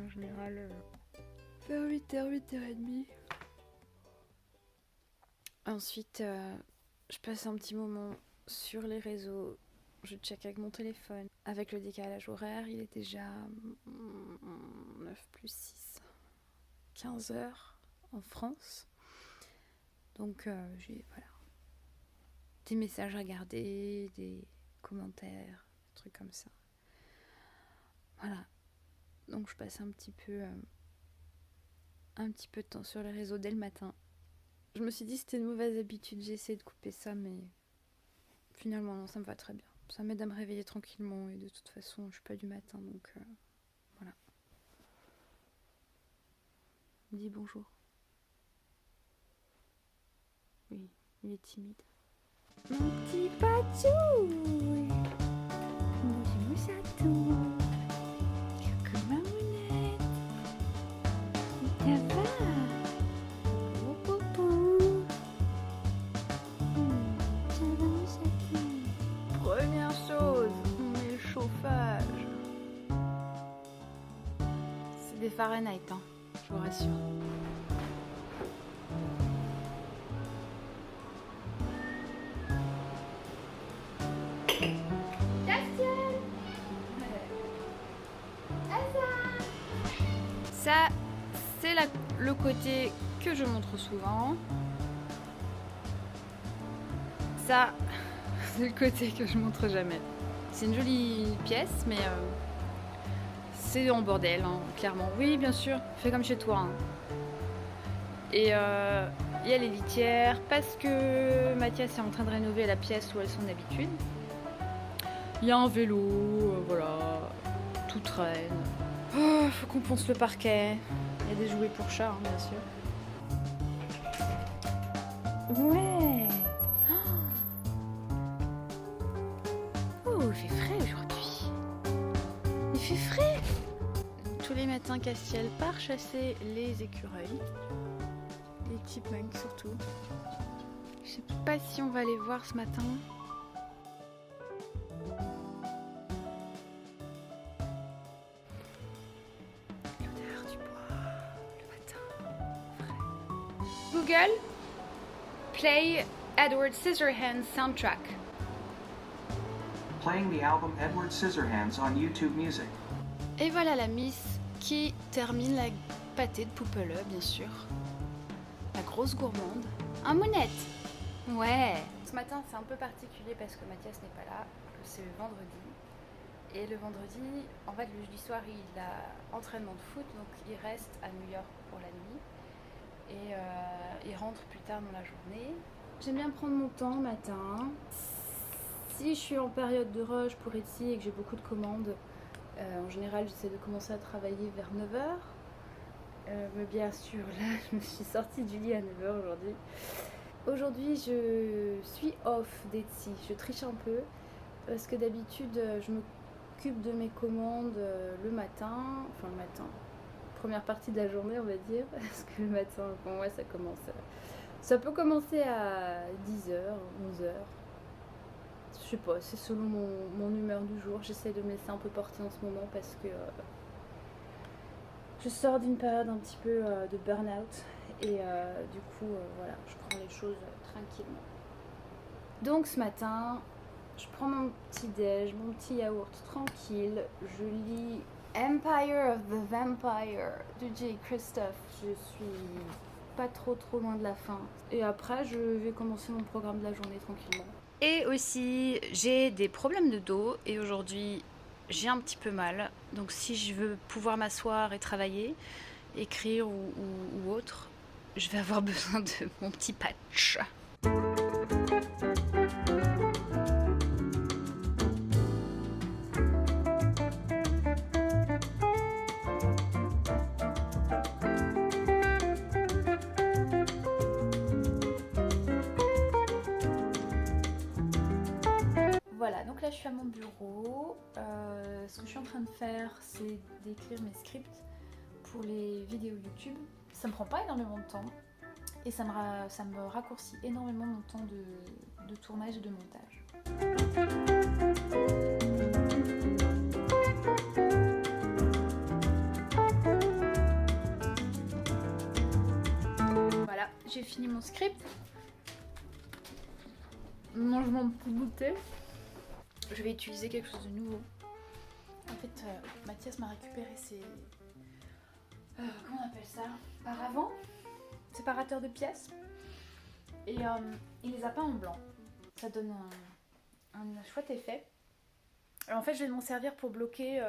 en général vers 8h, 8h30. Ensuite, je passe un petit moment sur les réseaux. Je check avec mon téléphone. Avec le décalage horaire, il est déjà 9 plus 6, 15 heures en France. Donc j'ai des messages à regarder, des commentaires, des trucs comme ça. Voilà. Donc je passe un petit peu de temps sur les réseaux dès le matin. Je me suis dit c'était une mauvaise habitude, j'ai essayé de couper ça, mais finalement non, ça me va très bien. Ça m'aide à me réveiller tranquillement et de toute façon je suis pas du matin, donc voilà. Dis bonjour. Oui, il est timide. Mon petit patouille, mon mouchatou, coucou ma mounette, ça va? Oh poupou, ça va mouchatou? Première chose, on met le chauffage. C'est des Fahrenheit, hein, je vous rassure. Ça, c'est le côté que je montre souvent. Ça, c'est le côté que je montre jamais. C'est une jolie pièce, mais c'est en bordel, hein, clairement. Oui, bien sûr, fais comme chez toi. Hein. Et il y a les litières, parce que Mathias est en train de rénover la pièce où elles sont d'habitude. Il y a un vélo, voilà, tout traîne. Oh, faut qu'on ponce le parquet. Il y a des jouets pour chat, hein, bien sûr. Ouais. Oh, il fait frais aujourd'hui. Il fait frais. Tous les matins, Castiel part chasser les écureuils. Les chipmunks surtout. Je sais pas si on va les voir ce matin. Google, play Edward Scissorhands soundtrack. Playing the album Edward Scissorhands on YouTube Music. Et voilà la Miss qui termine la pâtée de Poupele, bien sûr. La grosse gourmande. Un mounette. Ouais. Ce matin, c'est un peu particulier parce que Mathias n'est pas là. C'est le vendredi. Et le vendredi, en fait, le jeudi soir, il a entraînement de foot, donc il reste à New York pour la nuit. Et il rentre plus tard dans la journée. J'aime bien prendre mon temps le matin. Si je suis en période de rush pour Etsy et que j'ai beaucoup de commandes, en général j'essaie de commencer à travailler vers 9h. Mais bien sûr, là je me suis sortie du lit à 9h aujourd'hui. Aujourd'hui je suis off d'Etsy, je triche un peu parce que d'habitude je m'occupe de mes commandes le matin, première partie de la journée on va dire, parce que le matin pour moi ça peut commencer à 10h, 11h. Je sais pas, c'est selon mon humeur du jour. J'essaie de me laisser un peu porter en ce moment parce que je sors d'une période un petit peu de burn-out et du coup voilà, je prends les choses tranquillement. Donc ce matin, je prends mon petit déj, mon petit yaourt tranquille, je lis Empire of the Vampire de J. Christophe. Je suis pas trop loin de la fin. Et après, je vais commencer mon programme de la journée tranquillement. Et aussi, j'ai des problèmes de dos et aujourd'hui, j'ai un petit peu mal. Donc si je veux pouvoir m'asseoir et travailler, écrire ou autre, je vais avoir besoin de mon petit patch. Voilà, donc là je suis à mon bureau. Ce que je suis en train de faire, c'est d'écrire mes scripts pour les vidéos YouTube. Ça me prend pas énormément de temps et ça me raccourcit énormément mon temps de tournage et de montage. j'ai fini mon script. Mangement petit goûter. Je vais utiliser quelque chose de nouveau. En fait, Mathias m'a récupéré ses... comment on appelle ça? Paravent? Séparateur de pièces. Et il les a pas en blanc. Ça donne un chouette effet. Alors, en fait, je vais m'en servir pour bloquer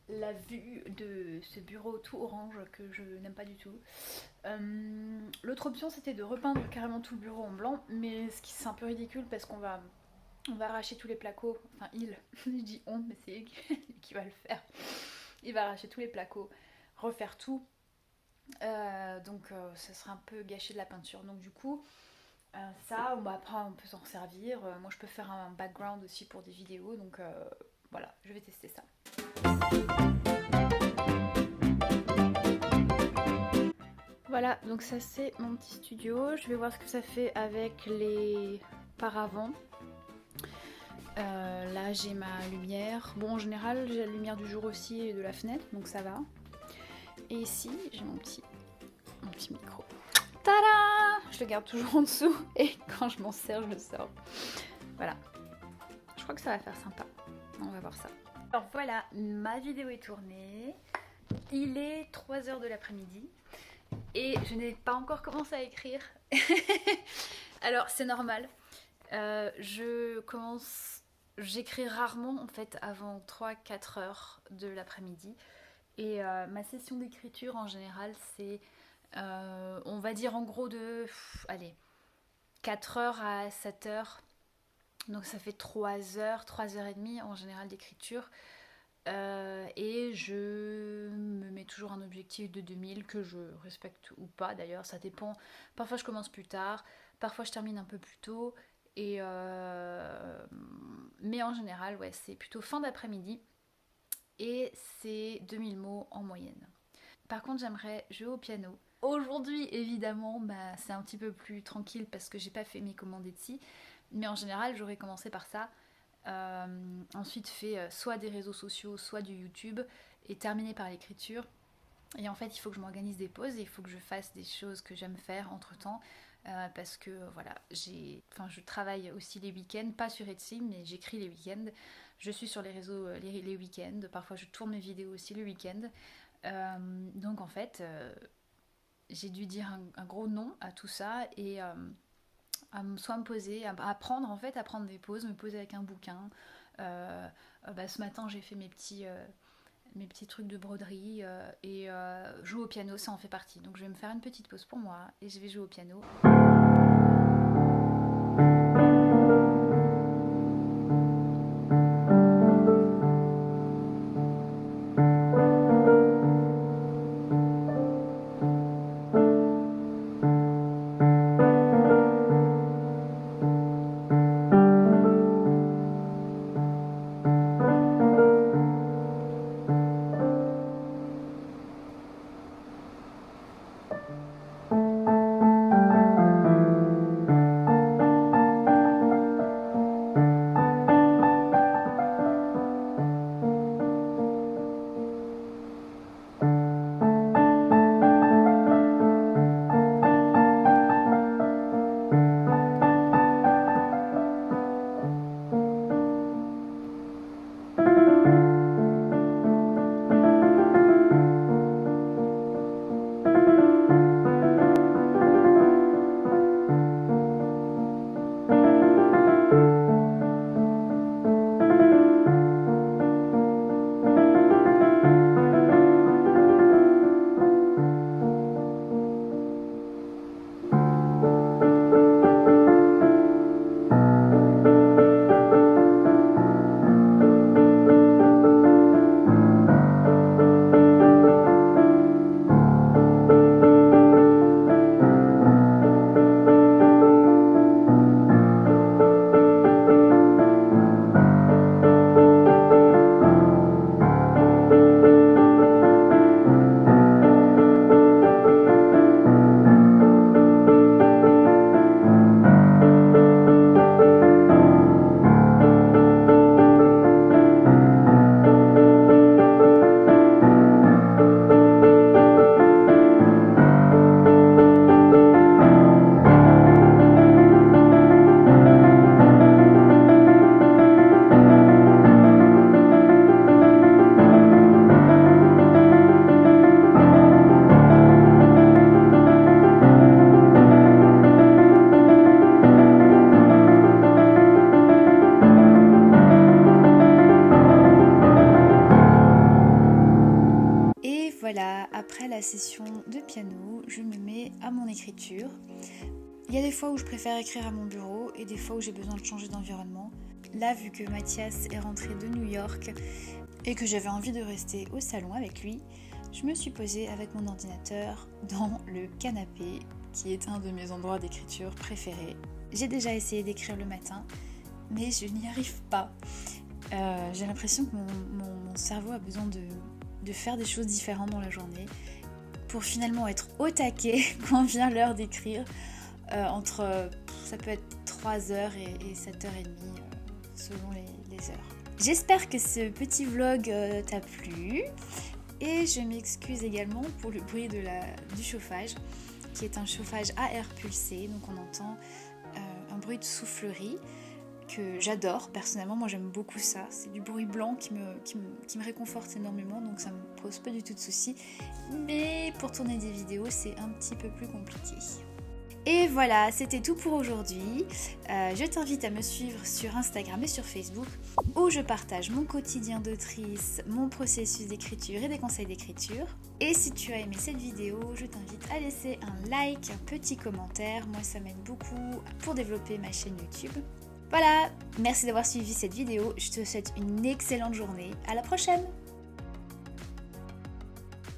la vue de ce bureau tout orange que je n'aime pas du tout. L'autre option, c'était de repeindre carrément tout le bureau en blanc, mais ce qui c'est un peu ridicule parce qu'on va arracher tous les placos. Enfin, je dis on, mais c'est lui qui va le faire. Il va arracher tous les placos, refaire tout. Donc ça sera un peu gâché de la peinture. Donc du coup, ça, après on peut s'en servir. Moi je peux faire un background aussi pour des vidéos. Donc voilà, je vais tester ça. Voilà, donc ça c'est mon petit studio. Je vais voir ce que ça fait avec les paravents. Là j'ai ma lumière. Bon, en général j'ai la lumière du jour aussi et de la fenêtre, donc ça va. Et ici j'ai mon petit micro. Tada! Je le garde toujours en dessous et quand je m'en sers, je le sors. Voilà. Je crois que ça va faire sympa. On va voir ça. Alors voilà, ma vidéo est tournée. Il est 3h de l'après-midi et je n'ai pas encore commencé à écrire. Alors c'est normal. J'écris rarement en fait avant 3-4 heures de l'après-midi. Et ma session d'écriture en général c'est, on va dire en gros de, 4 heures à 7 heures. Donc ça fait 3 heures, 3h30 en général d'écriture. Et je me mets toujours un objectif de 2000 que je respecte ou pas d'ailleurs, ça dépend. Parfois je commence plus tard, parfois je termine un peu plus tôt. Mais en général, ouais, c'est plutôt fin d'après-midi. Et c'est 2000 mots en moyenne. Par contre, j'aimerais jouer au piano. Aujourd'hui, évidemment, c'est un petit peu plus tranquille parce que j'ai pas fait mes commandes Etsy. Mais en général, j'aurais commencé par ça. Ensuite, fait soit des réseaux sociaux, soit du YouTube. Et terminé par l'écriture. Et en fait, il faut que je m'organise des pauses. Et il faut que je fasse des choses que j'aime faire entre-temps. Parce que voilà, je travaille aussi les week-ends. Pas sur Etsy, mais j'écris les week-ends. Je suis sur les réseaux les week-ends. Parfois, je tourne mes vidéos aussi le week-end. Donc en fait, j'ai dû dire un gros non à tout ça et soit me poser, à prendre des pauses, me poser avec un bouquin. Ce matin, j'ai fait mes petits trucs de broderie et jouer au piano, ça en fait partie. Donc je vais me faire une petite pause pour moi et je vais jouer au piano. voilà, après la session de piano, je me mets à mon écriture. Il y a des fois où je préfère écrire à mon bureau et des fois où j'ai besoin de changer d'environnement. Là, vu que Mathias est rentré de New York et que j'avais envie de rester au salon avec lui, je me suis posée avec mon ordinateur dans le canapé, qui est un de mes endroits d'écriture préférés. J'ai déjà essayé d'écrire le matin, mais je n'y arrive pas. J'ai l'impression que mon cerveau a besoin de faire des choses différentes dans la journée pour finalement être au taquet quand vient l'heure d'écrire. Ça peut être 3h et 7h30 selon les heures. J'espère que ce petit vlog t'a plu et je m'excuse également pour le bruit du chauffage qui est un chauffage à air pulsé, donc on entend un bruit de soufflerie que j'adore personnellement. Moi j'aime beaucoup ça, c'est du bruit blanc qui me réconforte énormément, donc ça me pose pas du tout de soucis, mais pour tourner des vidéos c'est un petit peu plus compliqué. Et voilà, c'était tout pour aujourd'hui. Je t'invite à me suivre sur Instagram et sur Facebook où je partage mon quotidien d'autrice, mon processus d'écriture et des conseils d'écriture. Et si tu as aimé cette vidéo, je t'invite à laisser un like, un petit commentaire. Moi, ça m'aide beaucoup pour développer ma chaîne YouTube. Voilà, merci d'avoir suivi cette vidéo. Je te souhaite une excellente journée. À la prochaine!